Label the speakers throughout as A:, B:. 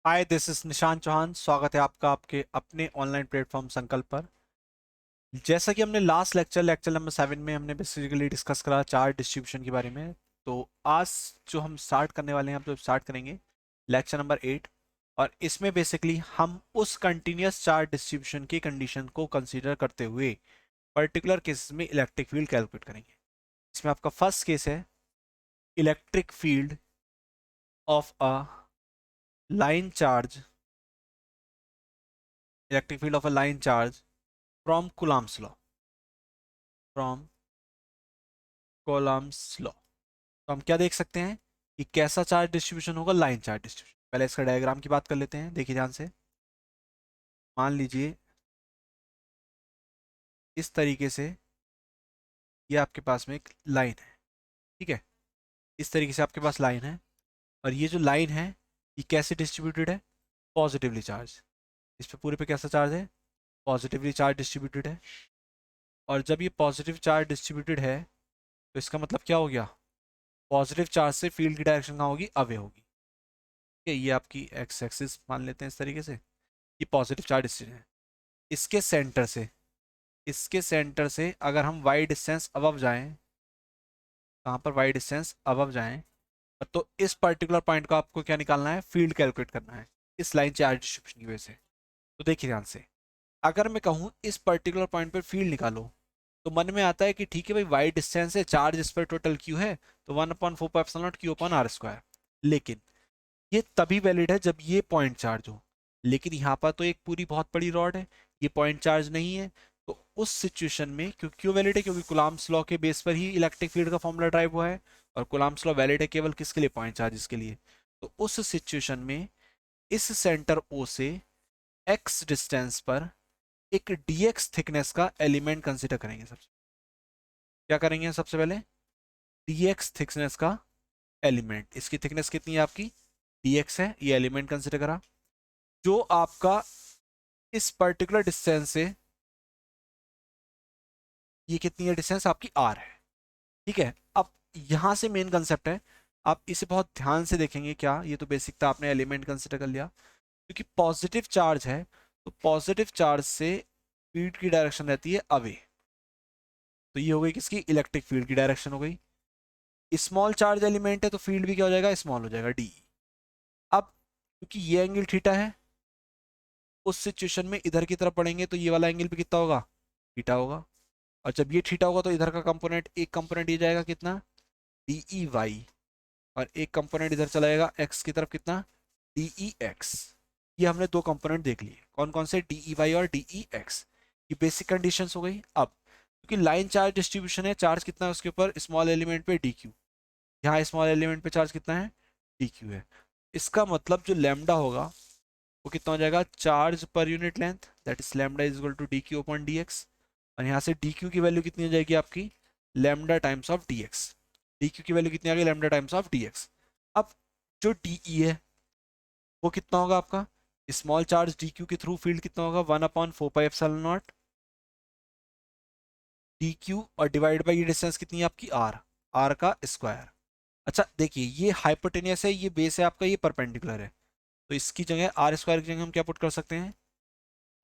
A: Hi, this is Nishant Chauhan. स्वागत है आपका आपके अपने ऑनलाइन प्लेटफॉर्म संकल्प पर। जैसा कि हमने लास्ट लेक्चर नंबर 7 में हमने बेसिकली डिस्कस करा चार्ट डिस्ट्रीब्यूशन के बारे में। तो आज जो हम स्टार्ट करने वाले हैं, हम तो स्टार्ट करेंगे लेक्चर नंबर 8। और इसमें बेसिकली हम उस कंटिन्यूस चार्ट डिस्ट्रीब्यूशन की कंडीशन को कंसीडर करते हुए पर्टिकुलर केसेस में इलेक्ट्रिक फील्ड कैलकुलेट करेंगे। इसमें आपका फर्स्ट केस है electric field of a line charge, electric field of a line charge from Coulomb's law, from columns law. तो हम क्या देख सकते हैं कि कैसा चार्ज डिस्ट्रीब्यूशन होगा, लाइन चार्ज डिस्ट्रीब्यूशन। पहले इसका डायग्राम की बात कर लेते हैं, देखिए ध्यान से। मान लीजिए इस तरीके से ये आपके पास में एक लाइन है, ठीक है। इस तरीके से आपके पास लाइन है, और ये जो लाइन है ये कैसे डिस्ट्रीब्यूटेड है, पॉजिटिवली चार्ज। इस पे पूरे पे कैसा चार्ज है, पॉजिटिवली चार्ज डिस्ट्रीब्यूटेड है। और जब ये पॉजिटिव चार्ज डिस्ट्रीब्यूटेड है तो इसका मतलब क्या हो गया, पॉजिटिव चार्ज से फील्ड की डायरेक्शन कहाँ होगी, अवे होगी। ठीक है, ये आपकी एक्स एक्सिस मान लेते हैं इस तरीके से। ये पॉजिटिव चार्ज डिस्ट्रीब्यूशन है। इसके सेंटर से, इसके सेंटर से अगर हम वाई डिस्टेंस अबव जाएं, कहाँ पर वाई डिस्टेंस अबव जाएं, तो इस पर्टिकुलर पॉइंट को आपको क्या निकालना है, फील्ड कैलकुलेट करना है इस लाइन चार्ज डिस्ट्रीब्यूशन की वजह से। तो देखिए ध्यान से, अगर मैं कहूँ इस पर्टिकुलर पॉइंट पर फील्ड निकालो, तो मन में आता है कि ठीक है भाई, वाई डिस्टेंस है, चार्ज इस पर टोटल क्यू है, तो 1/4 क्यू अपॉन आर स्क्वायर। लेकिन ये तभी वैलिड है जब ये पॉइंट चार्ज हो। लेकिन यहाँ पर तो एक पूरी बहुत बड़ी रॉड है, ये पॉइंट चार्ज नहीं है। तो उस सिचुएशन में क्यों वैलिड है, क्योंकि कुलाम्स लॉ के बेस पर ही इलेक्ट्रिक फील्ड का फॉर्मूला ड्राइव हुआ है। और कुलाम्स लॉ वैलिड है केवल किसके लिए, पॉइंट चार्जेस के लिए। तो उस सिचुएशन में इस सेंटर ओ से एक्स डिस्टेंस पर एक dx थिकनेस का एलिमेंट कंसिडर करेंगे। सबसे क्या करेंगे, सबसे पहले dx थिकनेस का एलिमेंट। इसकी थिकनेस कितनी है आपकी, dx है, ये एलिमेंट कंसिडर करा। जो आपका इस पर्टिकुलर डिस्टेंस से, ये कितनी है डिस्टेंस आपकी, आर है। ठीक है, अब यहां से मेन कंसेप्ट है, आप इसे बहुत ध्यान से देखेंगे। क्या, ये तो बेसिक था, आपने एलिमेंट कंसिडर कर लिया। क्योंकि पॉजिटिव चार्ज है, तो पॉजिटिव चार्ज से फील्ड की डायरेक्शन रहती है अवे। तो ये हो गई किसकी, इलेक्ट्रिक फील्ड की डायरेक्शन हो गई। स्मॉल चार्ज एलिमेंट है तो फील्ड भी क्या हो जाएगा, स्मॉल हो जाएगा, डी। अब क्योंकि ये एंगल थीटा है, उस सिचुएशन में इधर की तरफ पढ़ेंगे तो ये वाला एंगल भी कितना होगा, थीटा होगा। और जब ये थीटा होगा तो इधर का कंपोनेंट, एक कंपोनेंट ये जाएगा कितना, डी ई वाई। और एक कंपोनेंट इधर चला जाएगा एक्स की तरफ, कितना, डी ई एक्स। ये हमने दो कंपोनेंट देख लिए, कौन कौन से, डी ई वाई और डी ई एक्स। ये बेसिक कंडीशंस हो गई। अब क्योंकि लाइन चार्ज डिस्ट्रीब्यूशन है, चार्ज कितना है उसके ऊपर, स्मॉल एलिमेंट पे डी क्यू। यहाँ स्मॉल एलिमेंट पे चार्ज कितना है, डी क्यू है। इसका मतलब जो लैम्डा होगा वो कितना हो जाएगा, charge per unit length, that is lambda is equal to D Q upon D X. और यहाँ से डी क्यू की वैल्यू कितनी हो जाएगी आपकी, lambda times of D x. D Q की वैल्यू कितनी आ गई, lambda times of D x. अब जो डी ई है वो कितना होगा आपका, स्मॉल चार्ज डी क्यू के थ्रू फील्ड कितना होगा, 1/4 pi epsilon naught D Q, और डिवाइड बाई ये डिस्टेंस कितनी है आपकी, आर, आर का स्क्वायर। अच्छा देखिए, ये हाइपोटेनियस है, ये बेस है आपका, ये परपेंडिकुलर है। तो इसकी जगह आर स्क्वायर की जगह हम क्या पुट कर सकते हैं,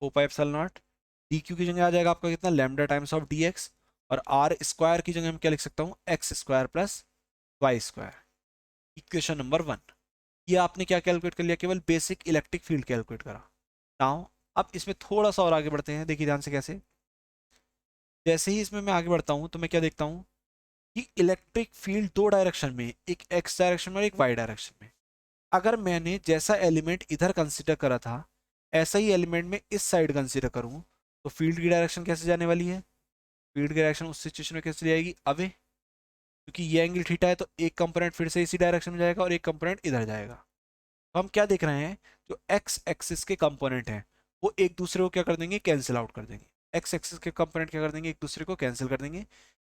A: 4 pi epsilon naught. D Q की जगह आ जाएगा आपका कितना, lambda times of D X. और आर स्क्वायर की जगह हम क्या लिख सकता हूँ, X square plus Y square. Equation number 1। ये आपने क्या कैलकुलेट कर लिया, केवल बेसिक इलेक्ट्रिक फील्ड कैलकुलेट करा। नाउ अब इसमें थोड़ा सा और आगे बढ़ते हैं, देखिए ध्यान से कैसे। जैसे ही इसमें मैं आगे बढ़ता हूँ तो मैं क्या देखता हूँ कि इलेक्ट्रिक फील्ड दो डायरेक्शन में, एक एक्स डायरेक्शन में और एक वाई डायरेक्शन में। अगर मैंने जैसा एलिमेंट इधर कंसिडर करा था, ऐसा ही एलिमेंट में इस साइड कंसिडर करूँ, तो फील्ड की डायरेक्शन कैसे जाने वाली है, फील्ड की डायरेक्शन उस सिचुएशन में कैसे जाएगी, अवे। क्योंकि ये एंगल थीटा है तो एक कंपोनेंट फिर से इसी डायरेक्शन में जाएगा और एक कंपोनेंट इधर जाएगा। तो हम क्या देख रहे हैं, जो एक्स एक्सिस के कंपोनेंट हैं वो एक दूसरे को क्या कर देंगे, कैंसिल आउट कर देंगे। एक्स एक्सिस के कंपोनेंट क्या कर देंगे, एक दूसरे को कैंसिल कर देंगे।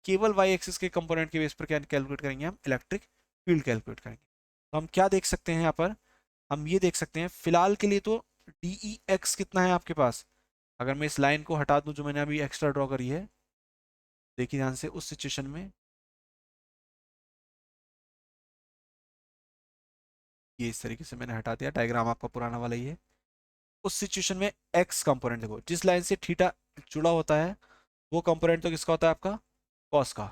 A: केवल वाई एक्सिस के कंपोनेंट के बेस पर क्या कैलकुलेट करेंगे, हम इलेक्ट्रिक फील्ड कैलकुलेट करेंगे। तो हम क्या देख सकते हैं यहाँ पर, हम ये देख सकते हैं फिलहाल के लिए तो डी ई एक्स कितना है आपके पास। अगर मैं इस लाइन को हटा दूं जो मैंने अभी एक्स्ट्रा ड्रॉ करी है, देखिए ध्यान से, उस सिचुएशन में ये इस तरीके से मैंने हटा दिया, डायग्राम आपका पुराना वाला ही है। उस सिचुएशन में एक्स कंपोनेंट देखो, जिस लाइन से थीटा जुड़ा होता है वो कंपोनेंट तो किसका होता है आपका, कॉस का।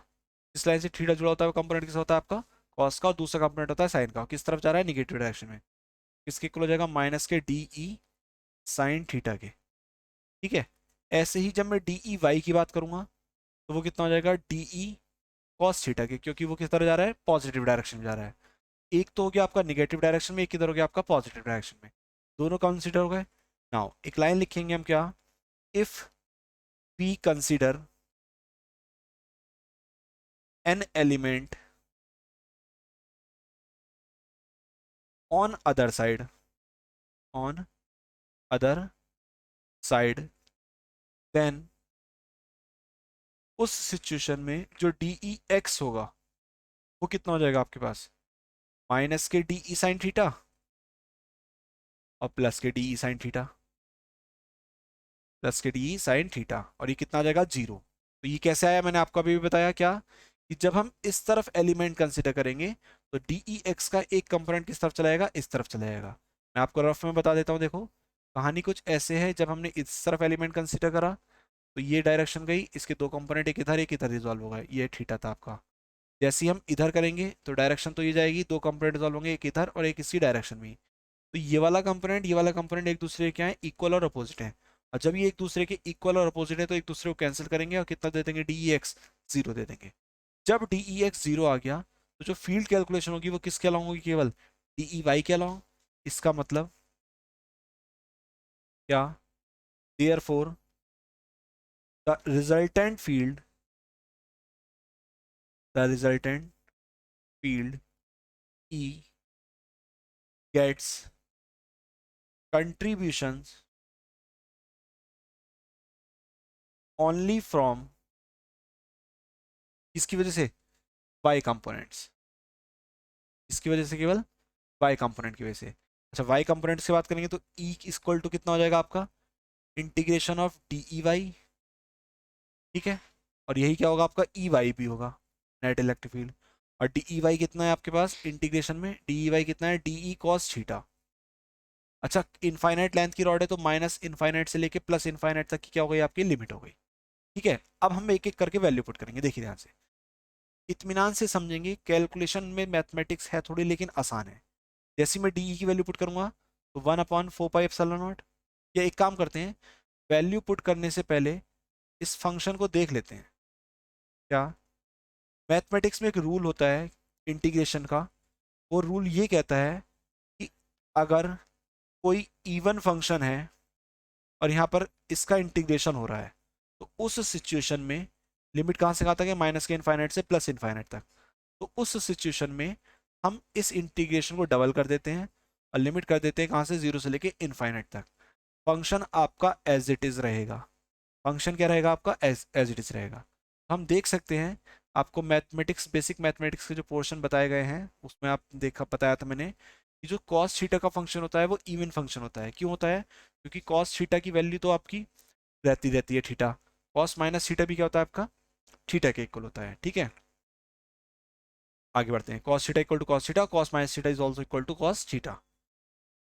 A: जिस लाइन से थीटा जुड़ा होता है वो कंपोनेंट किसका होता है आपका, कॉस का। और दूसरा कंपोनेंट होता है साइन का। किस तरफ जा रहा है, निगेटिव डायरेक्शन में। किसके इक्वल हो जाएगा, माइनस के डी ई साइन थीटा के। ठीक है। ऐसे ही जब मैं डी ई वाई की बात करूंगा तो वो कितना हो जाएगा, डी ई कॉस थीटा के, क्योंकि वो किस तरह जा रहा है, पॉजिटिव डायरेक्शन में जा रहा है। एक तो हो गया आपका निगेटिव डायरेक्शन में, एक किधर हो गया आपका पॉजिटिव डायरेक्शन में। दोनों कंसिडर हो गए। नाउ एक लाइन लिखेंगे हम क्या, if we consider an element on other side, on other side, then उस सिचुएशन में जो डी ई एक्स होगा वो कितना हो जाएगा आपके पास, माइनस के डी ई साइन थीटा और प्लस के D E sine theta, plus के डी साइन थीटा। और ये कितना आ जाएगा, जीरो। तो ये कैसे आया, मैंने आपको अभी भी बताया क्या, कि जब हम इस तरफ एलिमेंट कंसिडर करेंगे तो डी ई एक्स का एक कंपोनेंट किस तरफ चला जाएगा, इस तरफ चला जाएगा। मैं आपको रफ में बता देता हूँ, देखो कहानी कुछ ऐसे है। जब हमने इस तरफ एलिमेंट कंसिडर करा तो ये डायरेक्शन गई, इसके दो कंपोनेंट एक इधर रिजॉल्व होगा, ये थीटा था आपका। जैसे ही हम इधर करेंगे तो डायरेक्शन तो ये जाएगी, दो कंपोनेंट रिजॉल्व होंगे, एक इधर और एक इसी डायरेक्शन में। तो ये वाला कंपोनेंट एक दूसरे के क्या है, इक्वल और अपोजिट है। और जब ये एक दूसरे के इक्वल और अपोजिट है तो एक दूसरे को कैंसिल करेंगे और कितना दे देंगे, डी ई एक्स जीरो दे देंगे। जब डी ई एक्स जीरो आ गया तो जो फील्ड कैलकुलेशन होगी वो किसके अलाउंग होगी, केवल डी ई वाई के अलाउंग। इसका मतलब क्या, therefore the resultant field, the resultant field E gets contributions only from, इसकी वजह से, y कंपोनेंट्स। इसकी वजह से, केवल y कंपोनेंट की वजह से। अच्छा, y कंपोनेंट्स की बात करेंगे तो e इक्वल टू कितना हो जाएगा आपका, integration of D E Y. ठीक है। और यही क्या होगा आपका, ई वाई भी होगा, नेट इलेक्ट्रिक फील्ड। और डी ई वाई कितना है आपके पास इंटीग्रेशन में, डी ई वाई कितना है, डी ई कॉस थीटा। अच्छा, इनफाइनाइट लेंथ की रॉड है तो माइनस इनफाइनाइट से लेके प्लस इनफाइनाइट तक की क्या हो गई, आपकी लिमिट हो गई। ठीक है। अब हम एक एक करके वैल्यू पुट करेंगे, देखिए ध्यान से, इत्मीनान से समझेंगे। कैलकुलेशन में मैथमेटिक्स है थोड़ी लेकिन आसान है। जैसे मैं डी की वैल्यू पुट करूंगा तो 1/4 पाई एप्सिलॉन नॉट। या एक काम करते हैं, वैल्यू पुट करने से पहले इस फंक्शन को देख लेते हैं। क्या, मैथमेटिक्स में एक रूल होता है इंटीग्रेशन का। वो रूल ये कहता है कि अगर कोई इवन फंक्शन है और यहाँ पर इसका इंटीग्रेशन हो रहा है तो उस सिचुएशन में लिमिट कहाँ से कहाँ तक है, माइनस के इनफाइनाइट से प्लस इनफाइनाइट तक। तो उस सिचुएशन में हम इस इंटीग्रेशन को डबल कर देते हैं और लिमिट कर देते हैं कहाँ से, जीरो से लेके इनफाइनाइट तक। फंक्शन आपका एज इट इज रहेगा। फंक्शन क्या रहेगा आपका, एज एज इट इज रहेगा। हम देख सकते हैं, आपको मैथमेटिक्स, बेसिक मैथमेटिक्स के जो पोर्शन बताए गए हैं उसमें आप देखा, बताया था मैंने कि जो कॉस थीटा का फंक्शन होता है वो इवन फंक्शन होता है। क्यों होता है, क्योंकि कॉस थीटा की वैल्यू तो आपकी रहती रहती है थीटा। कॉस माइनस थीटा भी क्या होता है आपका, थीटा के इक्वल होता है। ठीक है। आगे बढ़ते हैं, cos theta equal to cos theta, cos minus theta is also equal to cos theta.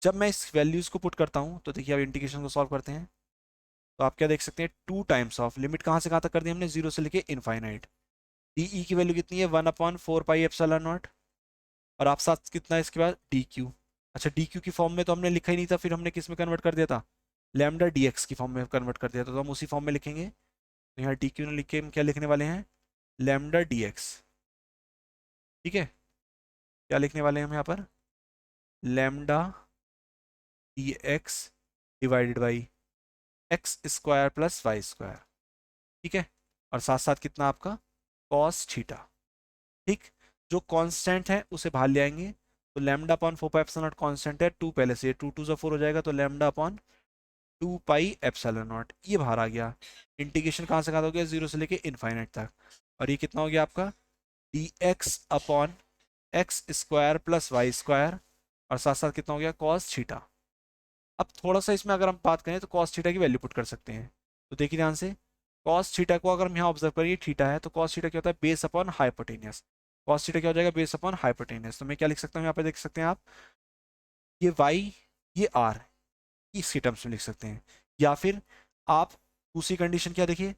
A: जब मैं इस वैल्यूज को पुट करता हूँ तो देखिए अब इंटीग्रेशन को सॉल्व करते हैं। तो आप क्या देख सकते हैं, टू टाइम्स ऑफ लिमिट कहाँ से कहाँ तक कर दी हमने, जीरो से लेके इनफाइनाइट। डी ई की वैल्यू कितनी है, 1/4 पाई एप्सिलॉन नॉट। और आप साथ कितना है इसके बाद, डी क्यू। अच्छा, डी क्यू की फॉर्म में तो हमने लिखा ही नहीं था, फिर हमने किस में कन्वर्ट कर दिया था, लैम्डा डी एक्स की फॉर्म में कन्वर्ट कर दिया था। तो हम उसी फॉर्म में लिखेंगे। तो यहाँ डी क्यू ने लिख के हम क्या लिखने वाले हैं, लैम्डा डी एक्स। ठीक है। क्या लिखने वाले हैं हम यहाँ पर, lambda D X divided by X square plus Y square. ठीक है। और साथ साथ कितना आपका, कॉस थीटा। ठीक। जो कांस्टेंट है उसे बाहर ले आएंगे तो lambda upon 4 pi epsilon not constant है, टू पहले से, टू टू से 4 हो जाएगा तो lambda upon 2 pi epsilon not ये बाहर आ गया। इंटीग्रेशन कहाँ से कहाँ हो गया, जीरो से लेके इनफाइनाइट तक। और ये कितना हो गया आपका, D X upon X square plus Y square. और साथ साथ कितना हो गया, कॉस थीटा। अब थोड़ा सा इसमें अगर हम बात करें तो कॉस थीटा की वैल्यू पुट कर सकते हैं। तो देखिए ध्यान से, कॉस थीटा को अगर हम यहाँ ऑब्जर्व करिए, थीटा है तो कॉस थीटा क्या होता है, base upon hypotenuse. Cos theta क्या हो जाएगा, बेस अपॉन हाइपोटेनियस। तो मैं क्या लिख सकता हूँ यहाँ पे, देख सकते हैं आप, ये y, ये r, इसके टर्म्स में लिख सकते हैं। या फिर आप दूसरी कंडीशन क्या देखिए,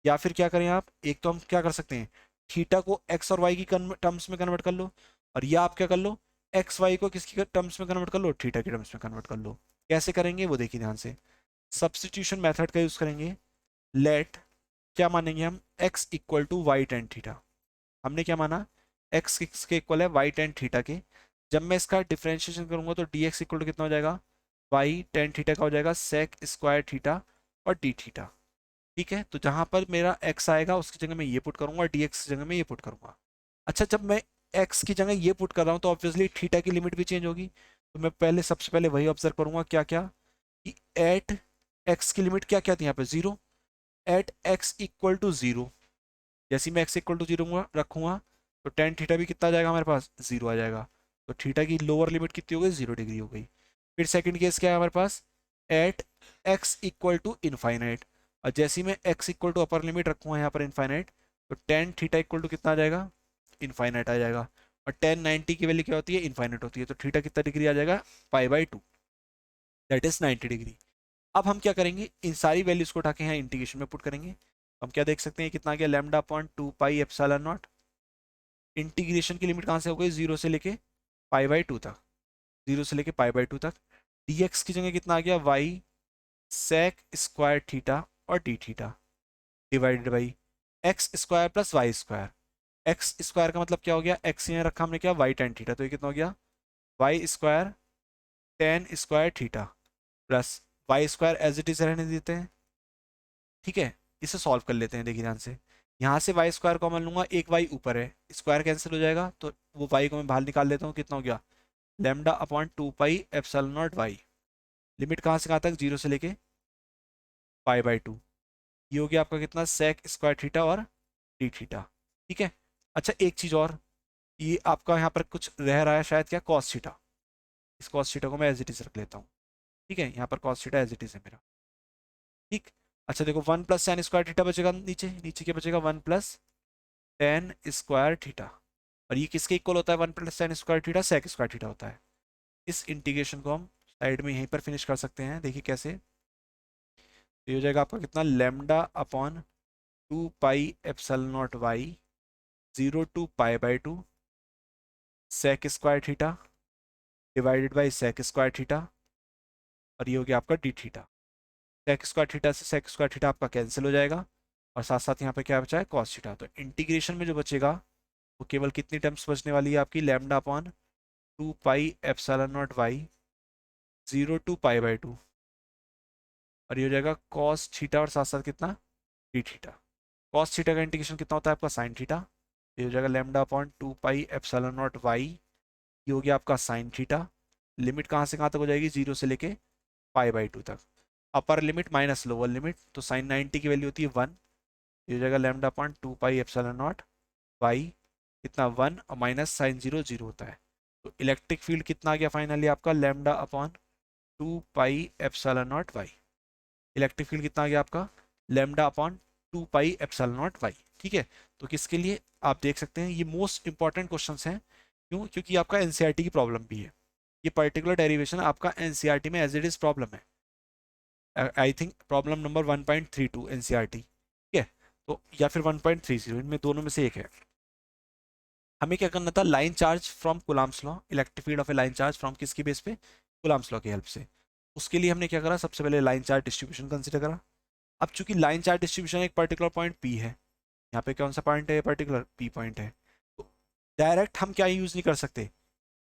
A: या फिर क्या करें आप, एक तो हम क्या कर सकते हैं, थीटा को x और y की टर्म्स में कन्वर्ट कर लो, और या आप क्या कर लो, एक्स वाई को किसकी टर्म्स में कन्वर्ट कर लो, थीटा की टर्म्स में कन्वर्ट कर लो। कैसे करेंगे वो देखिए ध्यान से, सब्सटीट्यूशन मेथड का यूज करेंगे। लेट क्या मानेंगे हम, x equal to Y tan theta. हमने क्या माना, x किसके इक्वल है, वाई टेन थीटा के। जब मैं इसका डिफरेंशिएशन करूंगा तो dx इक्वल टू कितना हो जाएगा, वाई टेन थीटा का हो जाएगा सेक स्क्वायर थीटा और डी थीटा। ठीक है, तो जहां पर मेरा x आएगा उसकी जगह मैं ये पुट करूंगा, dx की जगह मैं ये पुट करूंगा। अच्छा, जब मैं x की जगह ये पुट कर रहा हूँ तो ऑब्वियसली थीटा की लिमिट भी चेंज होगी, तो मैं पहले सबसे पहले वही ऑब्जर्व करूंगा, क्या क्या, कि एट x की लिमिट क्या क्या थी यहाँ पे, zero. At x equal to zero, जैसे ही मैं x इक्वल टू जीरो रखूंगा तो टेन थीटा भी कितना आ जाएगा हमारे पास, जीरो आ जाएगा। तो थीटा की लोअर लिमिट कितनी हो गई, 0 डिग्री हो गई। फिर सेकंड केस क्या है हमारे पास, at x equal to infinite, और जैसे ही मैं x equal to upper limit रखूंगा यहाँ पर इनफाइनाइट, तो टेन थीटा इक्वल टू कितना आ जाएगा, इनफाइनाइट आ जाएगा। और टेन 90 की वैल्यू क्या होती है, इनफाइनाइट होती है, तो थीटा कितना डिग्री आ जाएगा, पाई/2, दैट इज 90 डिग्री। अब हम क्या करेंगे, इन सारी वैल्यूज को उठा के यहाँ इंटीग्रेशन में पुट करेंगे। हम क्या देख सकते हैं, कितना आ गया, lambda upon 2 pi epsilon not. Integration की लिमिट कहाँ से हो गई, जीरो से लेके पाई/2 तक, जीरो से लेके पाई/2 तक। dx की जगह कितना आ गया, वाई सेक स्क्वायर थीटा और D theta divided by X square plus Y square. X square का मतलब क्या हो गया, एक्स यहाँ रखा हमने क्या, वाई टेन थीटा, तो ये कितना हो गया, Y square tan square theta plus Y square as it is रहने देते हैं। ठीक है, इसे सॉल्व कर लेते हैं, देखिए ध्यान से। यहाँ से वाई स्क्वायर कॉमन लूंगा, एक वाई ऊपर है, स्क्वायर कैंसिल हो जाएगा, तो वो वाई को मैं बाहर निकाल लेता हूँ, कितना हो गया, lambda upon 2 pi epsilon naught Y. Limit कहाँ से कहाँ तक, जीरो से लेके पाई/2। ये हो गया आपका कितना, सेक स्क्वायर थीटा और डी थीटा। ठीक है। अच्छा, एक चीज और, ये आपका यहाँ पर कुछ रह रहा है शायद, क्या, कॉस थीटा। इस कॉस थीटा को मैं एज इट इज रख लेता हूँ। ठीक है, यहाँ पर cos theta as it is है मेरा। ठीक। अच्छा देखो, one plus tan square theta बचेगा, नीचे नीचे क्या बचेगा, one plus tan square theta. और ये किसके इक्वल होता है, one plus tan square theta, sec square theta होता है। इस इंटीग्रेशन को हम साइड में यहीं पर फिनिश कर सकते हैं, देखिए कैसे। तो ये हो जाएगा आपका कितना, lambda upon 2 pi epsilon naught Y, 0 to पाई/2 sec square theta divided by sec square theta, और ये हो गया आपका D theta. Sec square theta से सेक स्क्वायर थीटा आपका कैंसिल हो जाएगा, और साथ साथ यहाँ पे क्या बचा है, कॉस थीटा। तो इंटीग्रेशन में जो बचेगा वो केवल कितनी टर्म्स बचने वाली है आपकी, lambda upon 2 pi epsilon naught Y, 0 to pi, और ये हो जाएगा कॉस थीटा और साथ साथ कितना, डी थीटा। कॉस थीटा का इंटीग्रेशन कितना होता है आपका, साइन थीटा। ये हो जाएगा lambda upon 2 pi epsilon naught Y, ये हो गया आपका साइन थीटा। लिमिट कहाँ से कहाँ तक हो जाएगी, जीरो से लेके पाई/2 तक। Upper limit minus lower limit, तो साइन 90 की वैल्यू होती है 1। ये हो जाएगा lambda upon 2 pi epsilon naught Y, कितना, 1, और माइनस साइन जीरो जीरो होता है। तो इलेक्ट्रिक फील्ड कितना आ गया फाइनली आपका, lambda upon 2 pi epsilon naught Y. Electric field कितना आ गया आपका, lambda upon 2 pi epsilon naught Y. ठीक है। तो किसके लिए, आप देख सकते हैं ये मोस्ट इंपॉर्टेंट क्वेश्चंस हैं। क्यों, क्योंकि आपका एनसीईआरटी की प्रॉब्लम भी है। ये पर्टिकुलर डेरिवेशन आपका एनसीईआरटी में एज इट इज प्रॉब्लम है, I think problem number 1.32 NCERT. ठीक है, तो या फिर 1.30, इनमें दोनों में से एक है। हमें क्या करना था, line charge from Coulomb's law, electric field of A line charge from किसकी बेस पे, कुलाम्स लॉ की हेल्प से। उसके लिए हमने क्या करा, सबसे पहले लाइन चार्ज डिस्ट्रीब्यूशन कंसिडर करा। अब चूंकि लाइन चार्ज डिस्ट्रीब्यूशन एक पर्टिकुलर पॉइंट पी है, यहाँ पे कौन सा पॉइंट है, पर्टिकुलर पी पॉइंट है, तो डायरेक्ट हम क्या यूज नहीं कर सकते,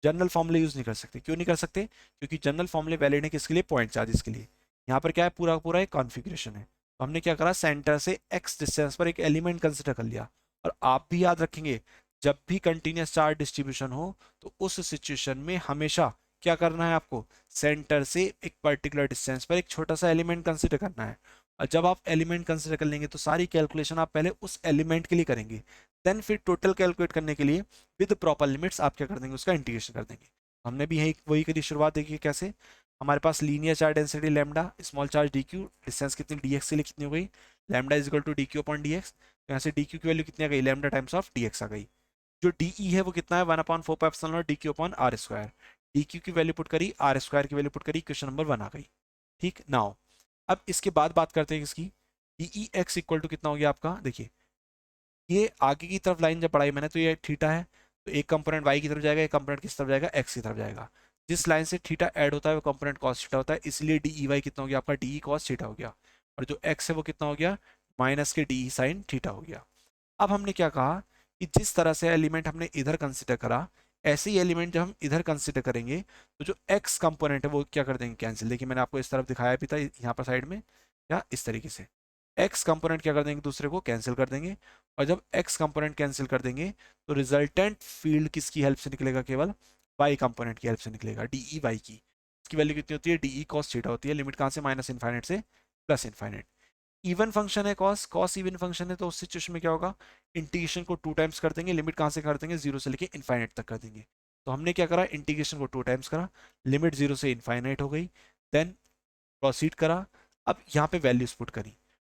A: जनरल फॉर्मूले यूज नहीं कर सकते। क्यों नहीं कर सकते, क्योंकि जनरल फॉर्मूले वैलिड है किसके लिए, पॉइंट चार्जेस के लिए। यहाँ पर क्या है, पूरा पूरा एक कॉन्फ़िगरेशन है। तो हमने क्या करा, सेंटर से एक्स डिस्टेंस पर एक एलिमेंट कंसिडर कर लिया। और आप भी याद रखेंगे, जब भी कंटिन्यूस चार्ज डिस्ट्रीब्यूशन हो तो उस सिचुएशन में हमेशा क्या करना है आपको, सेंटर से एक पर्टिकुलर डिस्टेंस पर एक छोटा सा एलिमेंट कंसिडर करना है। और जब आप एलिमेंट कंसिडर कर लेंगे तो सारी कैलकुलेशन आप पहले उस एलिमेंट के लिए करेंगे, देन फिर टोटल कैलकुलेट करने के लिए विद प्रॉपर लिमिट्स आप क्या कर देंगे, उसका इंटीग्रेशन कर देंगे। हमने भी यही वही करी शुरुआत, देखिए कैसे। हमारे पास linear charge density lambda, small charge D Q, distance कितनी डी एक्स के लिए कितनी हो गई, lambda is equal to D Q upon D X. तो यहाँ से डी क्यू की वैल्यू कितनी आ गई, lambda times of D X आ गई। जो डी ई है वो कितना है, 1/4 pi epsilon naught D Q upon R square. D Q की वैल्यू पुट करी, आर स्क्वायर की वैल्यू पुट करी, क्वेश्चन नंबर 1 आ गई। ठीक नाउ अब इसके बाद बात करते हैं इसकी, D E X equal to कितना हो गया आपका, देखिए ये आगे की तरफ लाइन जब पढ़ाई मैंने तो ये थीटा है, तो एक कंपोनेंट वाई की तरफ जाएगा, एक कंपोनेंट किस तरफ जाएगा, एक्स की तरफ जाएगा। जिस लाइन से थीटा ऐड होता है वो कंपोनेंट कॉस थीटा होता है, इसलिए डी ई वाई कितना हो गया आपका, डी ई कॉस थीटा हो गया। और जो एक्स है वो कितना हो गया, माइनस के डी ई साइन थीटा हो गया। अब हमने क्या कहा कि जिस तरह से एलिमेंट हमने इधर कंसिडर करा, ऐसे ही एलिमेंट जब हम इधर कंसिडर करेंगे तो जो एक्स कंपोनेंट है वो क्या कर देंगे, कैंसिल। देखिए मैंने आपको इस तरफ दिखाया भी था यहाँ पर साइड में, या इस तरीके से एक्स कंपोनेंट क्या कर देंगे, दूसरे को कैंसिल कर देंगे। और जब एक्स कंपोनेंट कैंसिल कर देंगे तो रिजल्टेंट फील्ड किसकी हेल्प से निकलेगा, केवल वाई कंपोनेंट की हेल्प से निकलेगा, डी ई वाई की। उसकी वैल्यू कितनी होती है, डी ई कॉस थीटा होती है। लिमिट कहाँ से, माइनस इनफाइनाइट से प्लस इनफाइनाइट। इवन फंक्शन है कॉस, कॉस इवन फंक्शन है, तो उस सिचुएशन में क्या होगा, इंटीग्रेशन को 2 टाइम्स कर देंगे। लिमिट कहाँ से कर देंगे, 0 से लेके इनफाइनाइट तक कर देंगे। तो हमने क्या करा, इंटीग्रेशन को 2 टाइम्स करा, लिमिट 0 से इनफाइनाइट हो गई, देन प्रोसीड करा। अब यहाँ पे वैल्यूज पुट करी,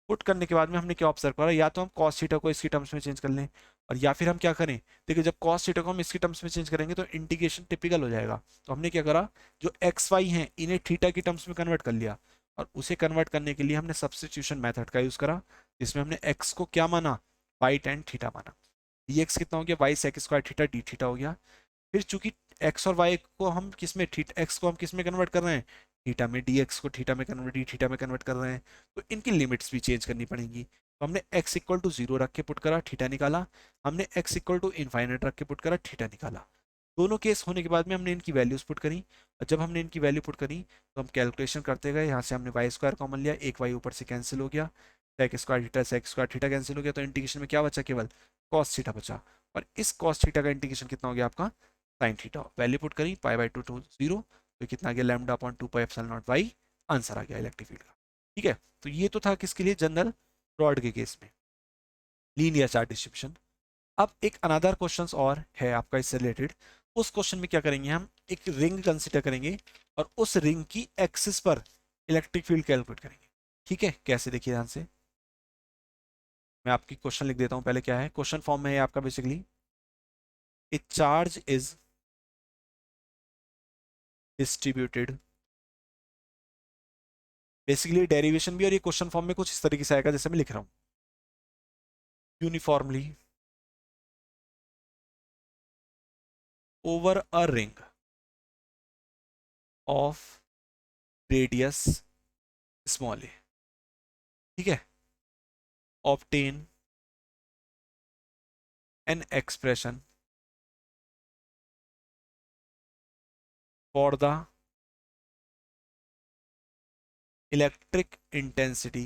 A: पुट करने के बाद में हमने क्या ऑब्जर्व करा, या तो हम कॉस थीटा को इसकी टर्म्स में चेंज कर लें, और या फिर हम क्या करें, देखिए जब कॉस थीटा को हम इसकी टर्म्स में चेंज करेंगे तो इंटीग्रेशन टिपिकल हो जाएगा। तो हमने क्या करा, जो एक्स वाई हैं इन्हें थीटा की टर्म्स में कन्वर्ट कर लिया, और उसे कन्वर्ट करने के लिए हमने सब्स्टिट्यूशन मेथड का यूज करा, जिसमें हमने एक्स को क्या माना, वाई टेन थीटा माना। डी एक्स कितना हो गया, Y sec square theta D theta हो गया। फिर चूंकि एक्स और वाई को हम किस में, थीटा एक्स को हम किस में कन्वर्ट कर रहे हैं, थीटा में, डी एक्स को थीटा में कन्वर्ट, डी थीटा में कन्वर्ट कर रहे हैं, तो इनकी लिमिट्स भी चेंज करनी पड़ेंगी। तो हमने एक्स इक्वल टू 0 रख के पुट करा, थीटा निकाला। हमने एक्स इक्वल टू इनफाइनाइट रख के पुट करा, थीटा निकाला। दोनों केस होने के बाद में हमने इनकी वैल्यूज पुट करी, और जब हमने इनकी वैल्यू पुट करी तो हम कैलकुलेशन करते गए। यहाँ से हमने वाई स्क्वायर कॉमन लिया, एक वाई ऊपर से कैंसिल हो गया, sec square theta sec square theta cancel हो गया, तो इंटीग्रेशन में क्या बचा, केवल कॉस थीटा बचा। और इस कॉस थीटा का इंटीग्रेशन कितना हो गया आपका, साइन थीटा। वैल्यू पुट करी, pi by two two zero, तो कितना आ गया, lambda upon 2 pi epsilon naught Y, answer आ गया इलेक्ट्रिक फील्ड का। ठीक है, तो ये तो था किसके लिए, जनरल रॉड के केस में, लीनियर चार्ज डिस्ट्रीब्यूशन। अब एक अनदर क्वेश्चन और है आपका इससे रिलेटेड। उस क्वेश्चन में क्या करेंगे, हम एक रिंग कंसिडर करेंगे और उस रिंग की एक्सिस पर इलेक्ट्रिक फील्ड कैलकुलेट करेंगे। ठीक है, कैसे, देखिए ध्यान से, मैं आपकी क्वेश्चन लिख देता हूं पहले। क्या है क्वेश्चन फॉर्म में है आपका, basically A charge is distributed, basically derivation भी, और ये क्वेश्चन फॉर्म में कुछ इस तरीके से आएगा जैसे मैं लिख रहा हूं, uniformly over a ring of radius small a. ठीक है, obtain an expression for the electric intensity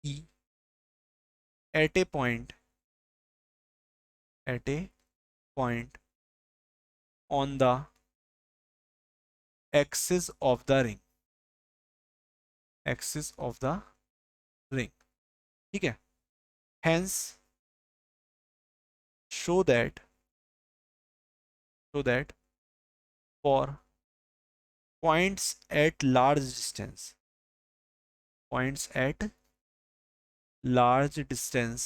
A: E at a point on the axis of the ring, axis of the ring। ठीक है, hence show that for points at large distance, points at large distance,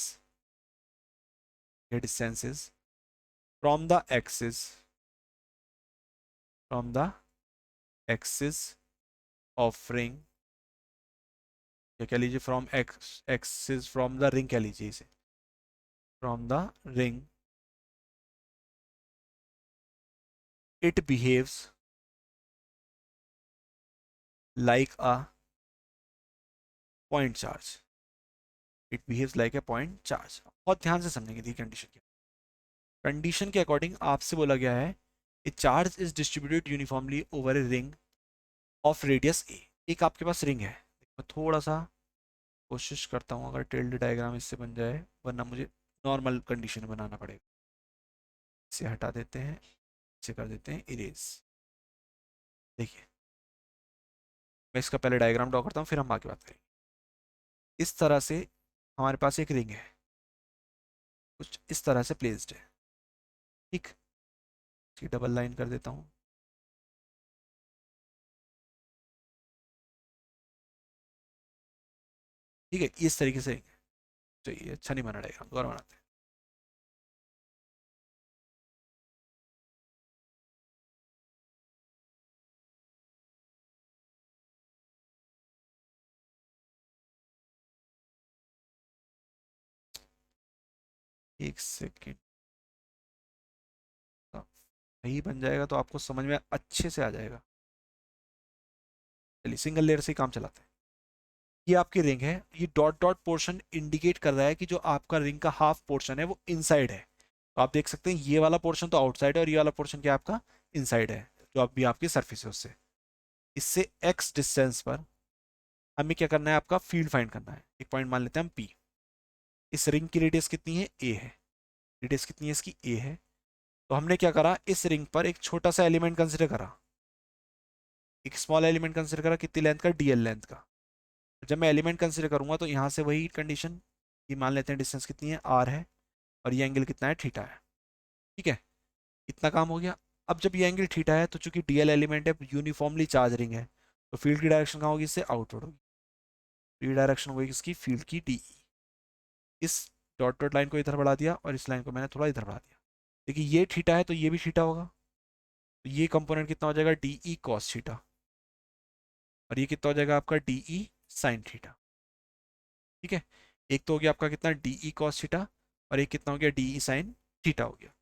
A: the distances from the axis, from the axis of ring, या कह लीजिए from axis, from the ring कह लीजिए इसे, from the ring, it behaves like a point charge, it behaves like a point charge। बहुत ध्यान से समझेंगे दी कंडीशन की, कंडीशन के अकॉर्डिंग आपसे बोला गया है a charge is distributed uniformly over a ring of radius a. एक आपके पास रिंग है, मैं थोड़ा सा कोशिश करता हूँ अगर टिल्ड डायग्राम इससे बन जाए, वरना मुझे नॉर्मल कंडीशन बनाना पड़ेगा। इसे हटा देते हैं, इसे कर देते हैं इरेज। देखिए मैं इसका पहले डायग्राम ड्रॉ करता हूँ, फिर हम आगे बात करेंगे। इस तरह से हमारे पास एक रिंग है, कुछ इस तरह से प्लेस्ड है। ठीक, इसकी डबल लाइन कर देता हूँ। ठीक है, इस तरीके से, तो ये अच्छा नहीं बना डायग्राम, दोबारा बनाते हैं। एक सेकेंड, सही बन जाएगा तो आपको समझ में अच्छे से आ जाएगा। चलिए सिंगल लेयर से ही काम चलाते हैं। ये आपकी रिंग है, ये डॉट डॉट पोर्शन इंडिकेट कर रहा है कि जो आपका रिंग का हाफ पोर्शन है वो इनसाइड है। तो आप देख सकते हैं ये वाला पोर्शन तो आउटसाइड है और ये वाला पोर्शन क्या आपका इनसाइड है, जो अब भी आपकी सरफेस है उससे। इससे एक्स डिस्टेंस पर हमें क्या करना है, आपका फील्ड फाइंड करना है। एक पॉइंट मान लेते हैं हम पी। इस रिंग की रेडियस कितनी है, ए है। रेडियस कितनी है इसकी, ए है। तो हमने क्या करा, इस रिंग पर एक छोटा सा एलिमेंट कंसिडर करा, एक स्मॉल एलिमेंट कंसिडर करा, कितनी लेंथ का, डीएल लेंथ का। जब मैं एलिमेंट कंसिडर करूंगा तो यहाँ से वही कंडीशन, ये मान लेते हैं डिस्टेंस कितनी है, आर है, और ये एंगल कितना है, थीटा है। ठीक है, इतना काम हो गया। अब जब ये एंगल थीटा है तो चूंकि डीएल एलिमेंट है, यूनिफॉर्मली चार्ज रिंग है, तो फील्ड की डायरेक्शन कहाँ होगी, इससे आउटवर्ड होगी। ये डायरेक्शन होगी किसकी, फील्ड की, डी। इस डॉट डॉट लाइन को इधर बढ़ा दिया और इस लाइन को मैंने थोड़ा इधर बढ़ा दिया। देखिए ये थीटा है तो ये भी थीटा होगा, तो ये कंपोनेंट कितना हो जाएगा, डी ई कॉस थीटा, और ये कितना हो जाएगा आपका, डी ई साइन थीटा। ठीक है, एक तो हो गया आपका कितना, डी ई कॉस थीटा, और एक कितना हो गया, डी ई साइन थीटा हो गया।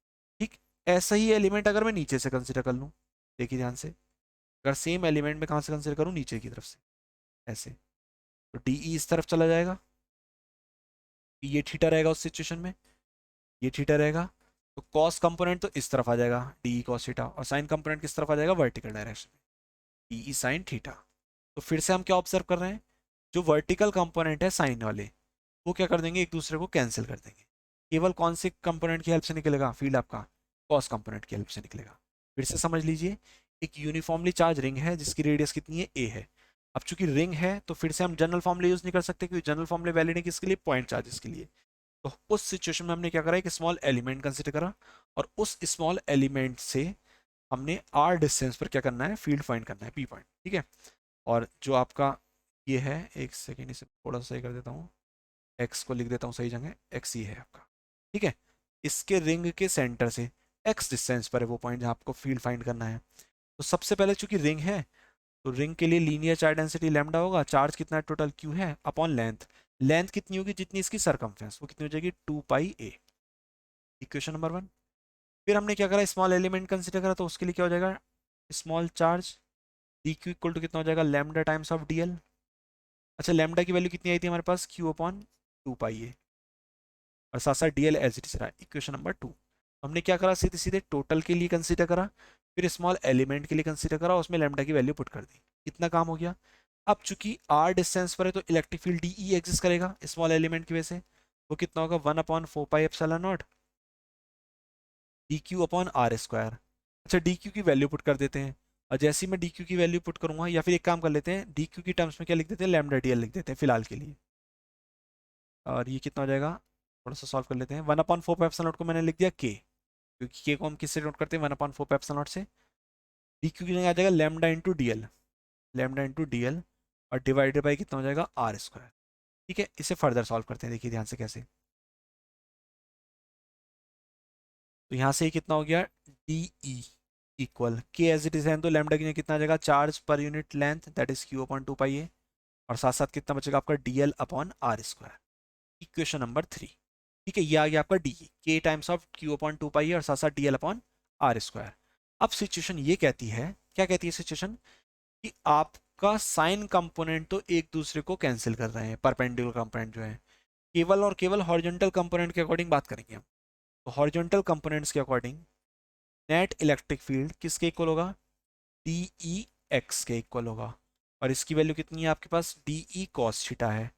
A: ठीक, ऐसा ही एलिमेंट अगर मैं नीचे से कंसिडर कर लूँ, देखिए ध्यान से, अगर सेम एलिमेंट में कहाँ से कंसिडर करूँ, नीचे की तरफ से, ऐसे, तो डी ई इस तरफ चला जाएगा, ये थीटा रहेगा उस सिचुएशन में, ये थीटा रहेगा। तो कॉस कंपोनेंट तो इस तरफ आ जाएगा, डी ई कॉस थीटा, और साइन कंपोनेंट किस तरफ आ जाएगा, वर्टिकल डायरेक्शन में, डी ई साइन थीटा। तो फिर से हम क्या ऑब्जर्व कर रहे हैं, जो वर्टिकल कंपोनेंट है साइन वाले, वो क्या कर देंगे, एक दूसरे को कैंसिल कर देंगे। केवल कौन से कंपोनेंट की हेल्प से निकलेगा फील्ड, आपका कॉस कंपोनेंट की हेल्प से निकलेगा। फिर से समझ लीजिए, एक यूनिफॉर्मली चार्ज रिंग है जिसकी रेडियस कितनी है, ए है। अब चूंकि रिंग है तो फिर से हम जनरल फॉर्मूला यूज नहीं कर सकते, क्योंकि जनरल फॉर्मूला वैलिड है किसके लिए, पॉइंट चार्जेस के लिए। तो उस सिचुएशन में हमने क्या करा, एक स्मॉल एलिमेंट कंसिडर करा, और उस स्मॉल एलिमेंट से हमने आर डिस्टेंस पर क्या करना है, फील्ड फाइंड करना है, पी पॉइंट। ठीक है, और जो आपका ये है, एक सेकेंड इसे थोड़ा सा सही कर देता हूँ, एक्स को लिख देता हूँ सही जगह, एक्स ही है आपका। ठीक है, इसके रिंग के सेंटर से एक्स डिस्टेंस पर है वो पॉइंट जहाँ आपको फील्ड फाइंड करना है। तो सबसे पहले चूंकि रिंग है, तो रिंग के लिए लीनियर चार्ज डेंसिटी लैम्डा होगा, चार्ज कितना है टोटल, क्यू है, अपॉन लेंथ। लेंथ कितनी होगी, जितनी इसकी सरकमफेरेंस, वो कितनी हो जाएगी, 2 पाई ए। Equation number 1। फिर हमने क्या करा, स्मॉल एलिमेंट कंसिडर करा, तो उसके लिए क्या हो जाएगा, small charge, D Q equal to कितना हो जाएगा, lambda times of D L. अच्छा, लैम्डा की वैल्यू कितनी आई थी हमारे पास, क्यू अपॉन 2 पाई ए, और साथ साथ D L as it is रहा। Equation number 2। हमने क्या करा, सीधे सीधे टोटल के लिए कंसीडर करा, फिर स्मॉल एलिमेंट के लिए कंसीडर करा, उसमें लैम्डा की वैल्यू पुट कर दी। इतना काम हो गया। अब चूंकि आर डिस्टेंस पर है तो electric field D E exist करेगा स्मॉल एलिमेंट की वजह से, वो कितना होगा, 1/4 pi epsilon naught D Q upon R square. अच्छा, डी क्यू की वैल्यू पुट कर देते हैं, और जैसे ही मैं डी क्यू की वैल्यू पुट करूंगा, या फिर एक काम कर लेते हैं, डी क्यू की टर्म्स में क्या लिख देते हैं, लैम्डा डी एल लिख देते हैं फिलहाल के लिए। और ये कितना हो जाएगा, थोड़ा सा सॉल्व कर लेते हैं। 1/4 पाई एप्सिलॉन नॉट को मैंने लिख दिया के, क्योंकि के को हम किससे नोट करते हैं, 1/4 पाई एप्सिलॉन नॉट से। डी क्यू की जगह आ जाएगा lambda into D L, lambda into D L, और डिवाइडेड बाई कितना हो जाएगा, आर स्क्वायर। ठीक है, इसे फर्दर सॉल्व करते हैं, देखिए ध्यान से कैसे। तो यहाँ से कितना हो गया, डी ई इक्वल के एज इट इज है, तो लैम्डा की जगह कितना आ जाएगा, charge per unit length, that is Q upon 2 pi A, और साथ साथ कितना बचेगा आपका D L upon R square. Equation number 3। ठीक है, ये आ गया आपका D K times of Q upon 2 pi और साथ साथ D L upon R square. अब सिचुएशन ये कहती है, क्या कहती है सिचुएशन, कि आपका साइन कंपोनेंट तो एक दूसरे को कैंसिल कर रहे हैं, परपेंडिकुलर कंपोनेंट जो है, केवल और केवल हॉरिजॉन्टल कंपोनेंट के अकॉर्डिंग बात करेंगे हम। तो हॉरिजॉन्टल कंपोनेंट्स के अकॉर्डिंग नेट इलेक्ट्रिक फील्ड किसके इक्वल होगा, डी ई एक्स के इक्वल होगा, और इसकी वैल्यू कितनी है आपके पास, डी ई कॉस थीटा है।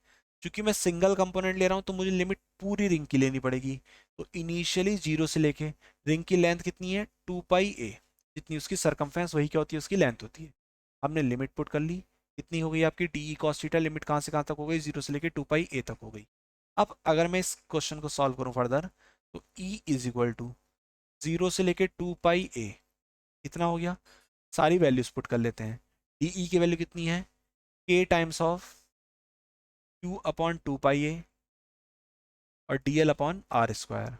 A: क्योंकि मैं सिंगल कंपोनेंट ले रहा हूँ तो मुझे लिमिट पूरी रिंग की लेनी पड़ेगी। तो इनिशियली जीरो से लेके रिंग की लेंथ कितनी है, 2 पाई ए, जितनी उसकी सरकमफेरेंस वही क्या होती है, उसकी लेंथ होती है। हमने लिमिट पुट कर ली, कितनी हो गई आपकी, D E cos theta, limit कहाँ से कहाँ तक हो गई, जीरो से लेके 2 पाई ए तक हो गई। अब अगर मैं इस क्वेश्चन को सॉल्व करूँ फर्दर, तो E is equal to zero से लेके 2 पाई ए, इतना हो गया। सारी वैल्यूज पुट कर लेते हैं। डी ई की वैल्यू कितनी है, K times of Q upon 2 pi A, और D L upon R square.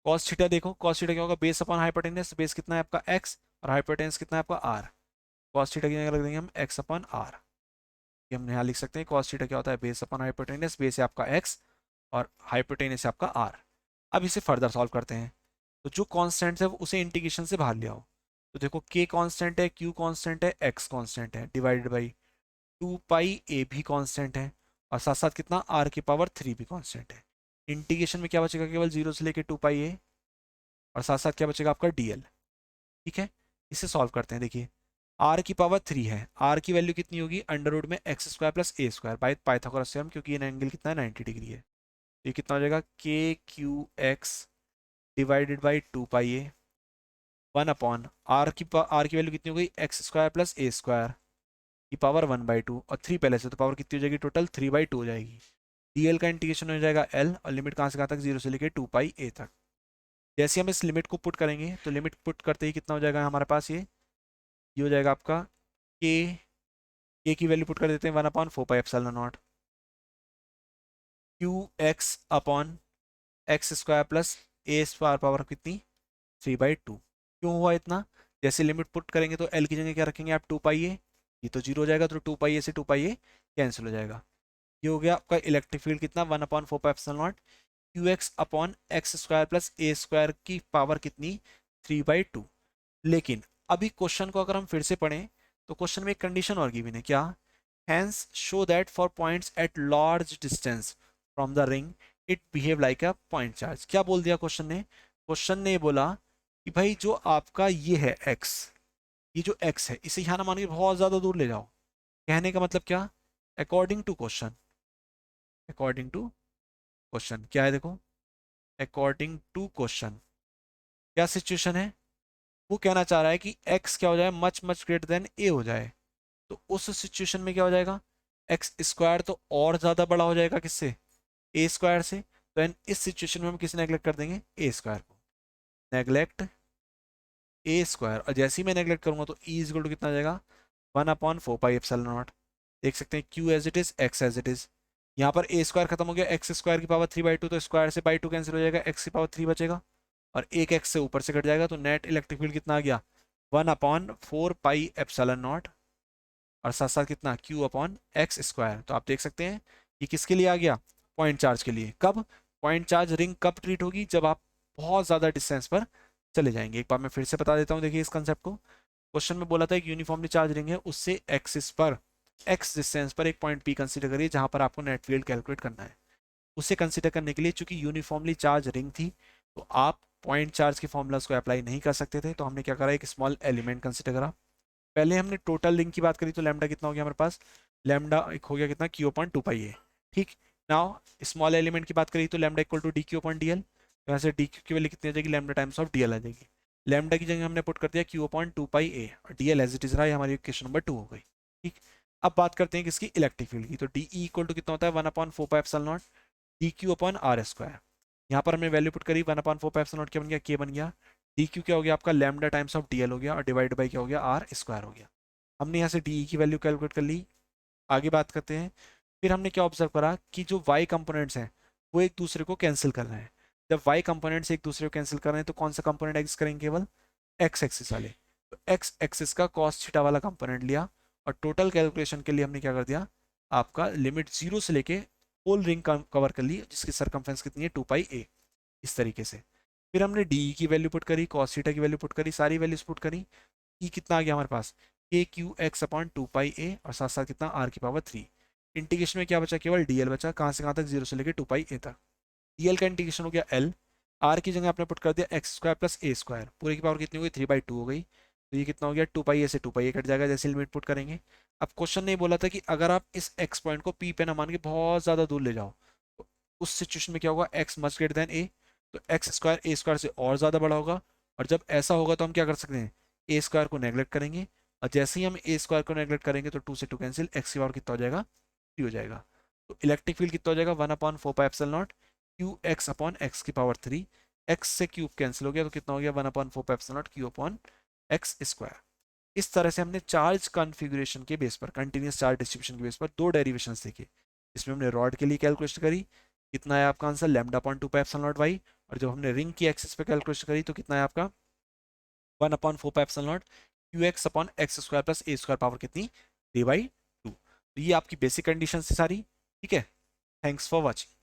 A: Cos theta देखो, कॉस थीटा क्या होगा, बेस अपॉन हाइपोटेनस, बेस कितना है आपका एक्स, और हाइपोटेनस कितना है आपका आर। कॉस थीटा की जगह रख देंगे हम एक्स अपॉन आर। ये हम यहाँ लिख सकते हैं, कॉस थीटा क्या होता है, बेस अपॉन हाइपोटेनस, बेस है आपका एक्स और हाइपोटेनस है आपका आर। अब इसे फर्दर सॉल्व करते हैं। तो जो कॉन्स्टेंट है उसे इंटीग्रेशन से बाहर ले आओ। तो देखो k कांस्टेंट है, q कांस्टेंट है, x कांस्टेंट है, डिवाइडेड बाई 2 पाई a भी कांस्टेंट है, और साथ साथ कितना r की पावर 3 भी कांस्टेंट है। इंटीग्रेशन में क्या बचेगा, केवल 0 से लेके 2 पाई a, और साथ साथ क्या बचेगा आपका dl। ठीक है, इसे सॉल्व करते हैं। देखिए r की पावर 3 है, r की वैल्यू कितनी होगी, अंडर रूट में x square plus A square by Pythagoras theorem, क्योंकि ये एंगल कितना है 90 डिग्री है। तो ये कितना हो जाएगा, K Q X divided by 2 pi a, 1 अपॉन आर की वैल्यू कितनी हो गई, X square plus A square की पावर 1/2, और 3 पहले से, तो पावर कितनी हो जाएगी टोटल 3/2 हो जाएगी। डीएल का इंटीग्रेशन हो जाएगा एल, और लिमिट कहाँ से कहाँ तक, 0 से लेकर 2 पाई a तक। जैसे हम इस लिमिट को पुट करेंगे तो लिमिट पुट करते ही कितना हो जाएगा हमारे पास, ये हो जाएगा आपका के की वैल्यू पुट कर देते हैं 1/4 pi epsilon not Q x upon X square plus A square power कितनी 3/2। क्यों हुआ इतना, जैसे लिमिट पुट करेंगे तो एल की जगह क्या रखेंगे आप, 2 पाई ए, ये तो 0 हो जाएगा, तो 2 पाई ए से 2 पाई ए कैंसिल हो जाएगा। ये हो गया आपका इलेक्ट्रिक फील्ड कितना, 1/4 pi epsilon not Q x upon X square plus A square की पावर कितनी 3/2। लेकिन अभी क्वेश्चन को अगर हम फिर से पढ़ें तो क्वेश्चन में एक कंडीशन और गिवन है, क्या, hence show that for points at large distance from the ring it behave like a point charge. क्या बोल दिया क्वेश्चन ने बोला कि भाई जो आपका ये है x, ये जो x है इसे यहाँ ना मान के बहुत ज्यादा दूर ले जाओ। कहने का मतलब क्या, according to question, according to question क्या है, देखो अकॉर्डिंग टू क्वेश्चन क्या सिचुएशन है, वो कहना चाह रहा है कि x क्या हो जाए, much much greater than a हो जाए। तो उस सिचुएशन में क्या हो जाएगा, एक्स स्क्वायर तो और ज्यादा बड़ा हो जाएगा किससे, ए स्क्वायर से। तो इस सिचुएशन में हम किसे नेगलेक्ट कर देंगे, ए स्क्वायर को, नेगलेक्ट ए स्क्वायर। और जैसे ही मैं नेगलेक्ट करूंगा तो ई इज इक्वल टू कितना आ जाएगा, 1/4 पाई एप्सिलॉन नॉट। देख सकते हैं Q as it is, X as it is. यहाँ पर ए स्क्वायर खत्म हो गया, एक्स स्क्वायर की पावर 3/2, तो स्क्वायर से बाई 2 कैंसिल हो जाएगा, एक्स की पावर 3 बचेगा, और एक एक्स से ऊपर से कट जाएगा, तो नेट इलेक्ट्रिक फील्ड कितना आ गया, 1/4 पाई एप्सिलॉन नॉट, और साथ साथ कितना क्यू अपॉन एक्स स्क्वायर। तो आप देख सकते हैं ये किसके लिए आ गया, पॉइंट चार्ज के लिए। कब पॉइंट चार्ज रिंग कब ट्रीट होगी, जब आप बहुत ज़्यादा डिस्टेंस पर चले जाएंगे। एक बार मैं फिर से बता देता हूँ, देखिए इस कंसेप्ट को। क्वेश्चन में बोला था एक यूनिफॉर्मली चार्ज रिंग है, उससे एक्सिस पर एक्स डिस्टेंस पर एक पॉइंट पी कंसीडर करिए जहां पर आपको नेट फील्ड कैलकुलेट करना है। उसे कंसीडर करने के लिए चूंकि यूनिफॉर्मली चार्ज रिंग थी तो आप पॉइंट चार्ज के फॉर्मूलाज को अप्लाई नहीं कर सकते थे, तो हमने क्या करा, एक स्मॉल एलिमेंट कंसीडर करा। पहले हमने टोटल रिंग की बात करी तो लैम्डा कितना हो गया हमारे पास, लैम्डा एक हो गया कितना, क्यू अपॉन 2 पाई ए। ठीक, नाउ स्मॉल एलिमेंट की बात करी तो lambda equal to D Q upon D L. तो यहाँ से डी क्यू की वैल्यू कितनी आ जाएगी, lambda times of D L आ जाएगी। लैम्डा की जगह हमने पुट कर दिया क्यू अपॉन 2 पाई ए, और D L as it is रहा, हमारी इक्वेशन नंबर 2 हो गई। ठीक, अब बात करते हैं किसकी, इलेक्ट्रिक फील्ड की। तो डी ई इक्वल टू कितना होता है, 1/4 pi epsilon naught D Q upon R square. यहाँ पर हमने वैल्यू पुट करी, 1/4 पाई एप्सिलॉन नॉट क्या बन गया, के बन गया, डी क्यू क्या हो गया आपका, lambda times of D L हो गया, और डिवाइड बाई क्या हो गया, आर स्क्वायर हो गया। हमने यहाँ से डी की वैल्यू कैलकुलेट कर ली। आगे बात करते हैं, फिर हमने क्या ऑब्जर्व करा कि जो वाई कंपोनेंट्स हैं वो एक दूसरे को कैंसिल कर रहे हैं। जब वाई कंपोनेंट्स एक दूसरे को कैंसिल कर रहे हैं तो कौन सा कंपोनेंट एग्जिस्ट करेंगे, केवल एक्स एक्सिस वाले। तो एक्स एक्सिस का कॉस थीटा वाला कंपोनेंट लिया, और टोटल कैलकुलेशन के लिए हमने क्या कर दिया, आपका लिमिट 0 से लेके होल रिंग कवर कर ली, जिसकी सरकमफ्रेंस कितनी है 2 पाई ए, इस तरीके से। फिर हमने डी की वैल्यू पुट करी, कॉस थीटा की वैल्यू पुट करी, सारी वैल्यूज पुट करी। ई कितना आ गया हमारे पास, के Q x upon 2 pi A, और साथ साथ कितना आर की पावर 3। इंटीग्रेशन में क्या बचा, केवल डीएल बचा, कहाँ से कहाँ तक, 0 से लेकर 2 पाई ए तक। डीएल का इंटीग्रेशन हो गया एल, आर की जगह आपने पुट कर दिया x square plus A square, पूरे की पावर कितनी हो गई 3/2 हो गई। तो ये कितना हो गया, 2 पाई ए से 2 पाई ए कट जाएगा जैसे लिमिट पुट करेंगे। अब क्वेश्चन ने बोला था कि अगर आप इस एक्स पॉइंट को पी पे ना मान के बहुत ज़्यादा दूर ले जाओ, तो उस सिचुएशन में क्या होगा, एक्स मच ग्रेटर देन ए, तो एक्स स्क्वायर ए स्क्वायर से और ज़्यादा बड़ा होगा। और जब ऐसा होगा तो हम क्या कर सकते हैं, ए स्क्वायर को नेगलेक्ट करेंगे, और जैसे ही हम ए स्क्वायर को नेगलेक्ट करेंगे तो 2 से 2 कैंसिल, एक्स की पावर कितना हो जाएगा, 3 हो जाएगा। तो इलेक्ट्रिक फील्ड कितना हो जाएगा, 1/4 pi epsilon not Q x upon x की पावर 3। एक्स से क्यूब कैंसिल हो गया तो कितना हो गया, 1/4 pi epsilon not Q upon X square. इस तरह से हमने चार्ज कॉन्फ़िगरेशन के बेस पर, कंटिन्यूस चार्ज डिस्ट्रीब्यूशन के बेस पर दो डेरिवेशंस देखे। इसमें हमने रॉड के लिए कैलकुलेशन करी, कितना है आपका answer, lambda upon 2 pi epsilon naught Y. और जब हमने रिंग की एक्सिस पे कैलकुलेशन करी तो कितना है आपका, 1/4 pi epsilon not Q x upon X square plus A square power कितनी, 3/2। तो ये आपकी बेसिक कंडीशन थी सारी। ठीक है, थैंक्स फॉर वॉचिंग।